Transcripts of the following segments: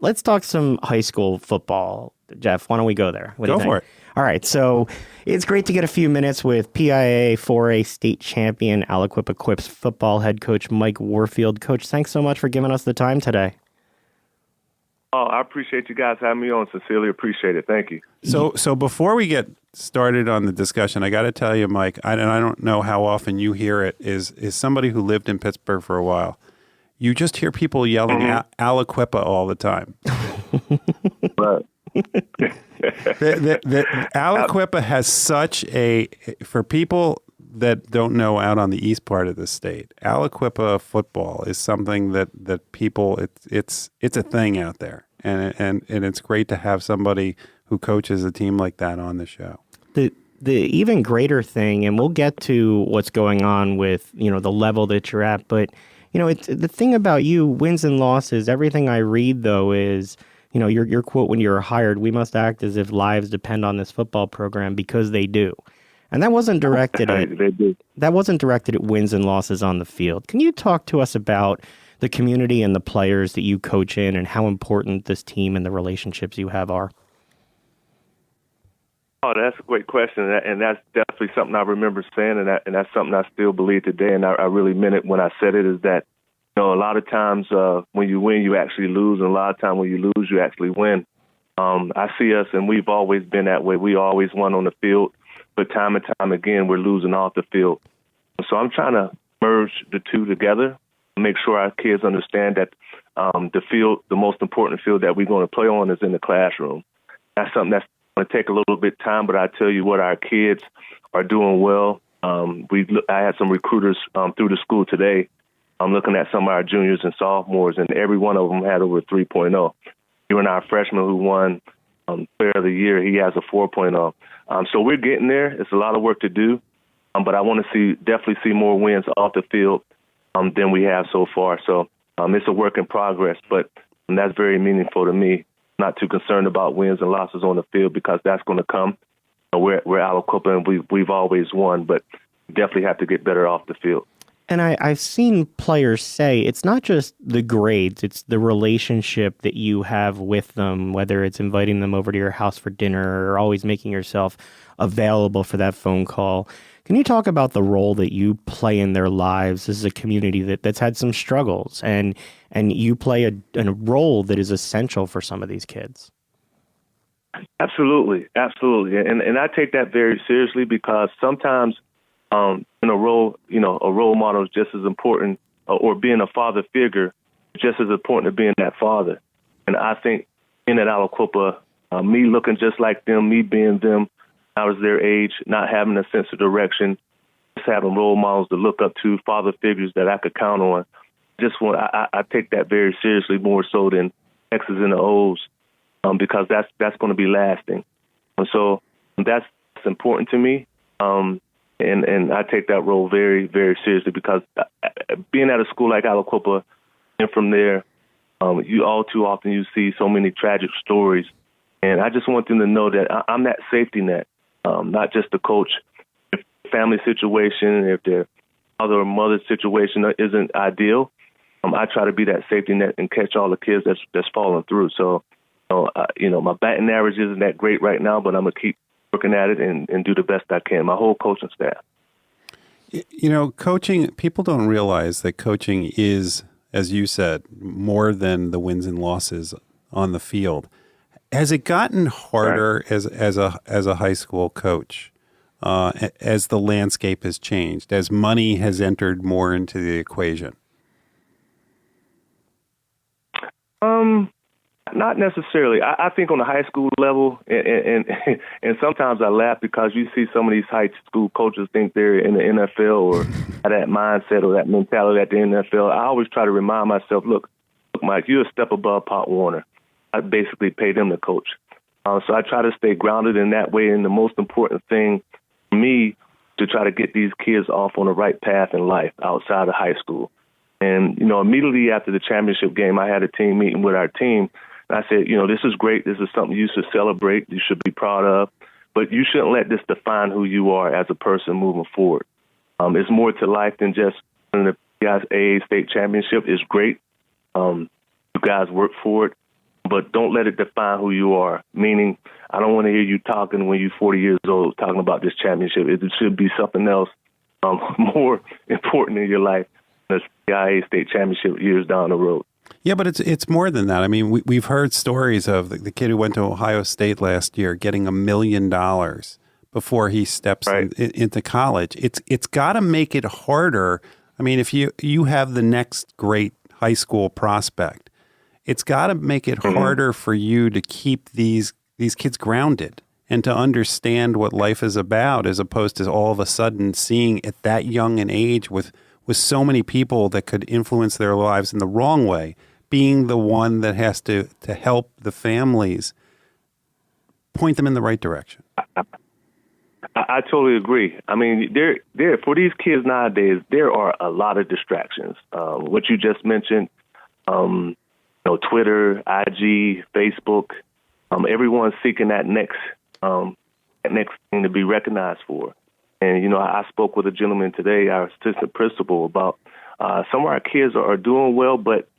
Let's talk some high school football. Jeff, why don't we go there? What do you Go think? for it. All right, so it's great to get a few minutes with PIAA 4A State Champion Aliquippa Quips football head coach Mike Warfield. Coach, thanks so much for giving us the time today. Oh, I appreciate you guys having me on. Sincerely appreciate it. Thank you. So before we get started on the discussion, I got to tell you, Mike, and I don't know how often you hear it, is somebody who lived in Pittsburgh for a while. You just hear people yelling Aliquippa all the time. Right. the Aliquippa has such for people that don't know out on the east part of the state, Aliquippa football is something that people, it's a thing out there. And it's great to have somebody who coaches a team like that on the show. The even greater thing, and we'll get to what's going on with, the level that you're at, but, it's the thing about you, wins and losses, everything I read, though, is, your quote when you were hired, we must act as if lives depend on this football program because they do. And that wasn't directed at wins and losses on the field. Can you talk to us about the community and the players that you coach in and how important this team and the relationships you have are? Oh, that's a great question, and that's definitely something I remember saying, and that's something I still believe today, and I really meant it when I said it, is that, a lot of times when you win, you actually lose, and a lot of times when you lose, you actually win. I see us, and we've always been that way. We always won on the field, but time and time again, we're losing off the field. So I'm trying to merge the two together, make sure our kids understand that the field, the most important field that we're going to play on, is in the classroom. That's something that's going to take a little bit of time, but I tell you what, our kids are doing well. I had some recruiters through the school today. I'm looking at some of our juniors and sophomores, and every one of them had over 3.0. Even our freshman who won Player of the Year, he has a 4.0. So we're getting there. It's a lot of work to do, but I want to definitely see more wins off the field than we have so far. So it's a work in progress, but that's very meaningful to me. Not too concerned about wins and losses on the field because that's going to come. We're Aliquippa, and we've always won, but definitely have to get better off the field. And I've seen players say it's not just the grades, it's the relationship that you have with them, whether it's inviting them over to your house for dinner or always making yourself available for that phone call. Can you talk about the role that you play in their lives? This is a community that's had some struggles, and you play a role that is essential for some of these kids. Absolutely. And I take that very seriously because sometimes in a role model is just as important, or being a father figure, just as important as being that father. And I think in at Aliquippa, me looking just like them, me being them, I was their age, not having a sense of direction, just having role models to look up to, father figures that I could count on. I take that very seriously, more so than X's and the O's, because that's going to be lasting. And so that's important to me. And I take that role very, very seriously because being at a school like Aliquippa, and from there, you all too often you see so many tragic stories. And I just want them to know that I'm that safety net, not just the coach. If the family situation, if their father or mother situation isn't ideal, I try to be that safety net and catch all the kids that's falling through. So, my batting average isn't that great right now, but I'm going to keep working at it and do the best I can, my whole coaching staff. Coaching, people don't realize that coaching is, as you said, more than the wins and losses on the field. Has it gotten harder as a high school coach as the landscape has changed, as money has entered more into the equation? Not necessarily. I think on the high school level, and sometimes I laugh because you see some of these high school coaches think they're in the NFL or have that mindset or that mentality at the NFL. I always try to remind myself, look, Mike, you're a step above Pop Warner. I basically pay them to coach. So I try to stay grounded in that way. And the most important thing for me to try to get these kids off on the right path in life outside of high school. And, immediately after the championship game, I had a team meeting with our team. I said, this is great. This is something you should celebrate. You should be proud of. But you shouldn't let this define who you are as a person moving forward. It's more to life than just winning the PIAA State Championship. Is great. You guys work for it. but don't let it define who you are. Meaning, I don't want to hear you talking when you're 40 years old, talking about this championship. It should be something else more important in your life than the PIAA state championship years down the road. Yeah, but it's more than that. I mean, we've heard stories of the kid who went to Ohio State last year getting $1 million before he steps into college. It's got to make it harder. I mean, if you have the next great high school prospect, it's got to make it harder for you to keep these kids grounded and to understand what life is about, as opposed to all of a sudden seeing at that young an age with so many people that could influence their lives in the wrong way, being the one that has to help the families point them in the right direction. I totally agree. I mean, there for these kids nowadays, there are a lot of distractions. What you just mentioned, Twitter, IG, Facebook, everyone's seeking that next thing to be recognized for. And, I spoke with a gentleman today, our assistant principal, about some of our kids are doing well, but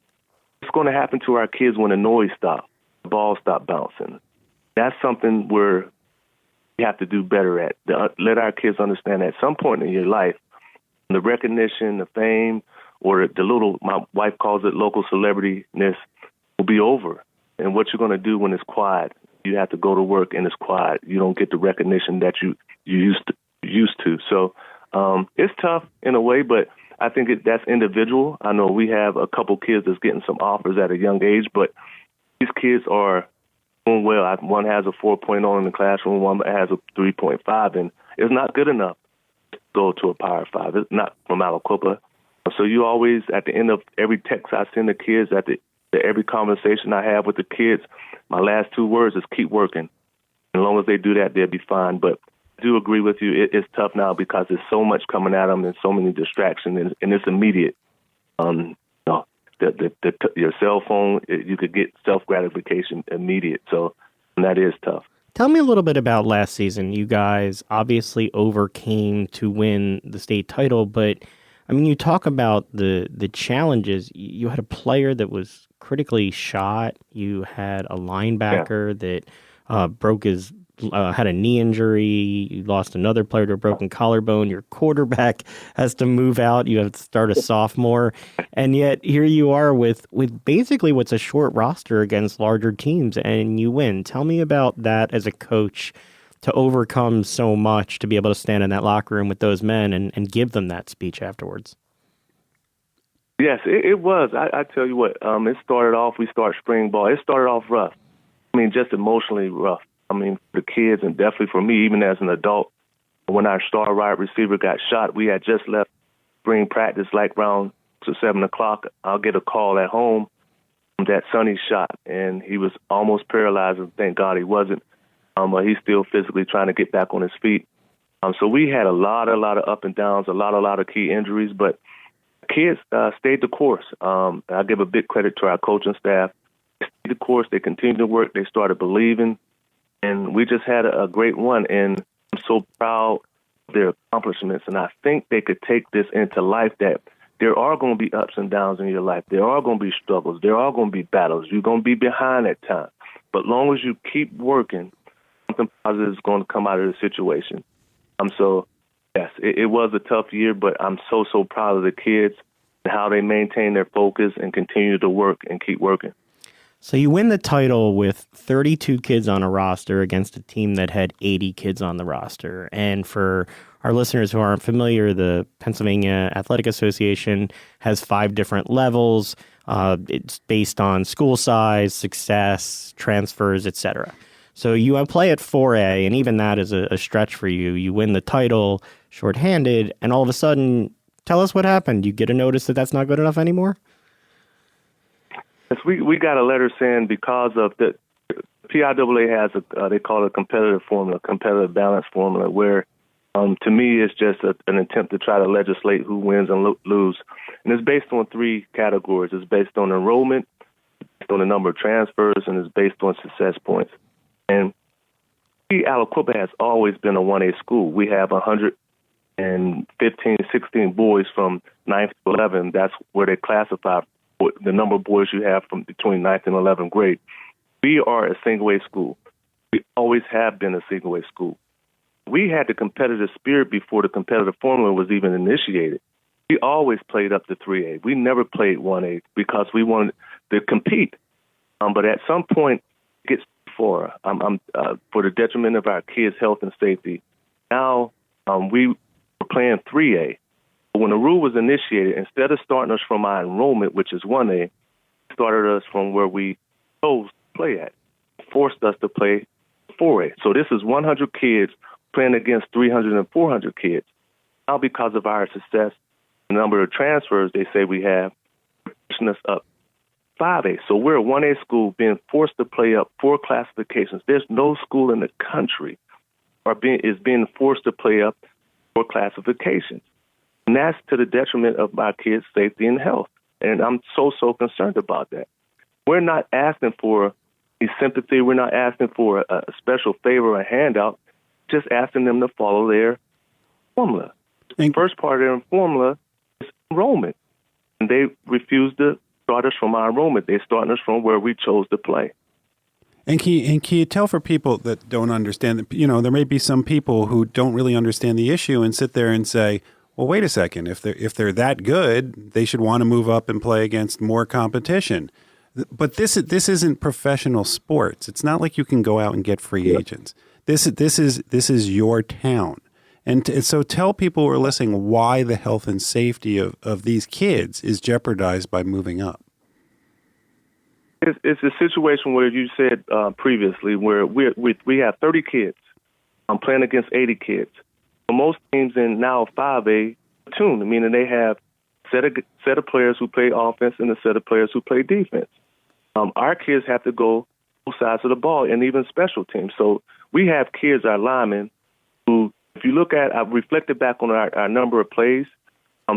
what's going to happen to our kids when the noise stops, the ball stop bouncing? That's something where we have to do better at. Let our kids understand that at some point in your life, the recognition, the fame, or the little, my wife calls it local celebrity-ness, will be over. And what you're going to do when it's quiet, you have to go to work and it's quiet. You don't get the recognition that you used to. So it's tough in a way, but I think that's individual. I know we have a couple kids that's getting some offers at a young age, but these kids are doing well. One has a 4.0 in the classroom, one has a 3.5, and it's not good enough to go to a Power 5. It's not from Aliquippa. So you always, at the end of every text I send the kids, at every conversation I have with the kids, my last 2 words is keep working. As long as they do that, they'll be fine. But I do agree with you. It's tough now because there's so much coming at them and so many distractions, and it's immediate. Your cell phone, you could get self-gratification immediate. So that is tough. Tell me a little bit about last season. You guys obviously overcame to win the state title, but I mean, you talk about the challenges. You had a player that was critically shot. You had a linebacker that had a knee injury. You lost another player to a broken collarbone. Your quarterback has to move out. You have to start a sophomore. And yet here you are with basically what's a short roster against larger teams, and you win. Tell me about that as a coach, to overcome so much, to be able to stand in that locker room with those men and give them that speech afterwards. Yes, it was. I tell you what, it started off, we start spring ball. It started off rough. I mean, just emotionally rough. I mean, for the kids and definitely for me, even as an adult, when our star wide receiver got shot, we had just left spring practice like around 7 o'clock. I'll get a call at home that Sonny shot, and he was almost paralyzed, and thank God he wasn't. But he's still physically trying to get back on his feet. So we had a lot of up and downs, a lot of key injuries, but kids stayed the course. I give a big credit to our coaching staff. They stayed the course. They continued to work. They started believing, and we just had a great one. And I'm so proud of their accomplishments, and I think they could take this into life, that there are going to be ups and downs in your life. There are going to be struggles. There are going to be battles. You're going to be behind at times. But long as you keep working, something positive is going to come out of the situation. So, yes, it was a tough year, but I'm so proud of the kids and how they maintain their focus and continue to work and keep working. So you win the title with 32 kids on a roster against a team that had 80 kids on the roster. And for our listeners who aren't familiar, the Pennsylvania Athletic Association has 5 different levels. It's based on school size, success, transfers, etc. So you play at 4A, and even that is a stretch for you. You win the title shorthanded, and all of a sudden, tell us what happened. You get a notice that that's not good enough anymore? Yes, we got a letter saying because of the PIAA has they call it a competitive formula, competitive balance formula, where to me it's just an attempt to try to legislate who wins and lose. And it's based on 3 categories. It's based on enrollment, based on the number of transfers, and it's based on success points. And Aliquippa has always been a 1A school. We have 115, 16 boys from 9th to 11th. That's where they classify the number of boys you have from between 9th and 11th grade. We are a single-A school. We always have been a single-A school. We had the competitive spirit before the competitive formula was even initiated. We always played up to 3A. We never played 1A because we wanted to compete. But at some point, it gets for the detriment of our kids' health and safety. Now we were playing 3A. But when the rule was initiated, instead of starting us from our enrollment, which is 1A, it started us from where we chose to play at, forced us to play 4A. So this is 100 kids playing against 300 and 400 kids. Now because of our success, the number of transfers they say we have, pushing us up 5A. So we're a 1A school being forced to play up 4 classifications. There's no school in the country is being forced to play up 4 classifications. And that's to the detriment of my kids' safety and health. And I'm so concerned about that. We're not asking for any sympathy. We're not asking for a special favor or handout, just asking them to follow their formula. The first part of their formula is enrollment. And they refuse to start us from our enrollment. They're starting us from where we chose to play. And can you tell for people that don't understand that, there may be some people who don't really understand the issue and sit there and say, well, wait a second, if they're that good, they should want to move up and play against more competition. But this isn't professional sports. It's not like you can go out and get free agents. This is your town. And so tell people who are listening why the health and safety of these kids is jeopardized by moving up. It's a situation where you said previously where we have 30 kids. I'm playing against 80 kids. For most teams in now 5A platoon, meaning they have set of players who play offense and a set of players who play defense. Our kids have to go both sides of the ball and even special teams. So we have kids, our linemen, who, if you look at, I've reflected back on our number of plays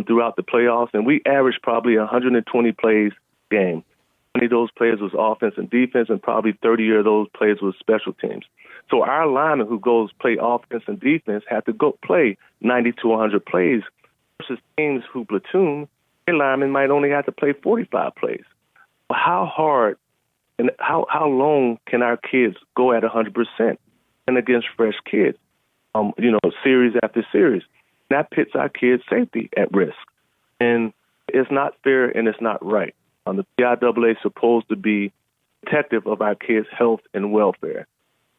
throughout the playoffs, and we averaged probably 120 plays a game. 20 of those plays was offense and defense, and probably 30 of those plays was special teams. So our linemen who goes play offense and defense have to go play 90 to 100 plays versus teams who platoon, their linemen might only have to play 45 plays. How hard and how long can our kids go at 100% and against fresh kids, series after series? That puts our kids' safety at risk. And it's not fair and it's not right. The PIAA is supposed to be protective of our kids' health and welfare.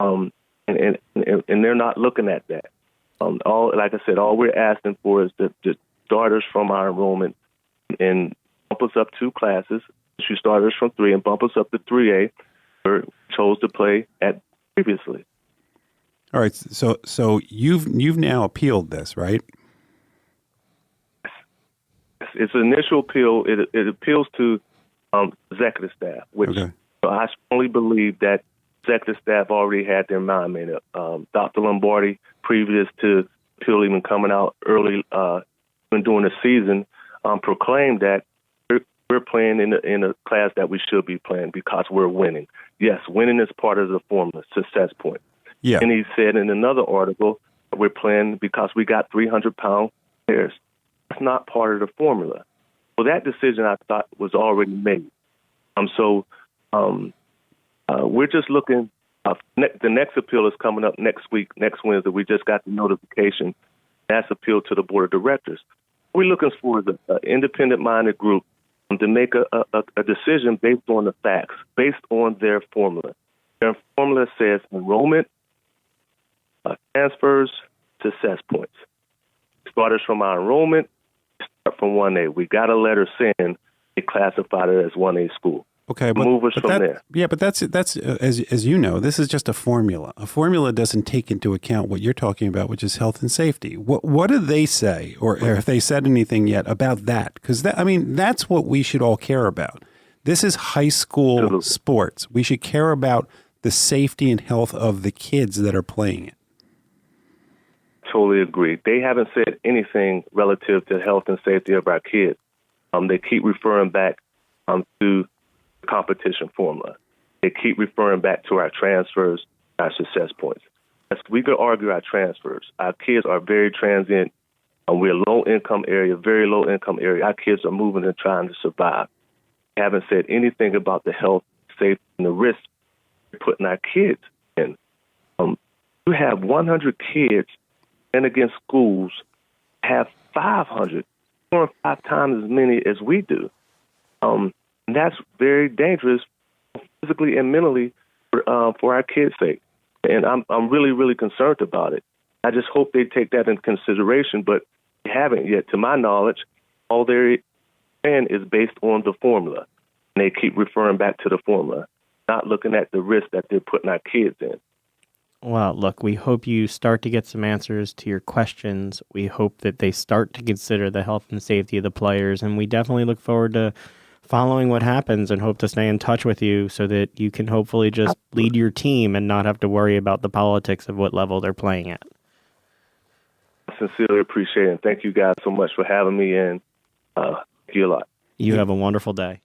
And they're not looking at that. Like I said, all we're asking for is to start us from our enrollment and bump us up 2 classes. You start us from 3 and bump us up to 3A, where we chose to play at previously. All right, so you've now appealed this, right? It's an initial appeal. It appeals to executive staff, which I strongly believe that executive staff already had their mind made up. Dr. Lombardi, previous to appeal even coming out early, even during the season, proclaimed that we're playing in a class that we should be playing because we're winning. Yes, winning is part of the formula, success point. Yeah. And he said in another article, we're playing because we got 300-pound players. That's not part of the formula. Well, that decision I thought was already made. We're just looking. The next appeal is coming up next week, next Wednesday. We just got the notification. That's appealed to the board of directors. We're looking for the independent-minded group to make a decision based on the facts, based on their formula. Their formula says enrollment, transfers, success points. Start us from our enrollment, start from 1A. We got a letter saying they classified it as 1A school. Okay, move us from there. Yeah, but that's as you know, this is just a formula. A formula doesn't take into account what you're talking about, which is health and safety. What do they say, or if they said anything yet about that? Because that's what we should all care about. This is high school sports. We should care about the safety and health of the kids that are playing it. Totally agree. They haven't said anything relative to health and safety of our kids. They keep referring back to competition formula. They keep referring back to our transfers, our success points. We could argue our transfers. Our kids are very transient. We're a low-income area, very low-income area. Our kids are moving and trying to survive. They haven't said anything about the health, safety, and the risk putting our kids in. You have 100 kids and against schools have 500, 4 or 5 times as many as we do. And that's very dangerous physically and mentally for our kids' sake. And I'm really, really concerned about it. I just hope they take that into consideration, but they haven't yet. To my knowledge, all they're saying is based on the formula. And they keep referring back to the formula, not looking at the risk that they're putting our kids in. Well, look, we hope you start to get some answers to your questions. We hope that they start to consider the health and safety of the players, and we definitely look forward to following what happens and hope to stay in touch with you so that you can hopefully just lead your team and not have to worry about the politics of what level they're playing at. I sincerely appreciate it, and thank you guys so much for having me, and thank you a lot. You have a wonderful day.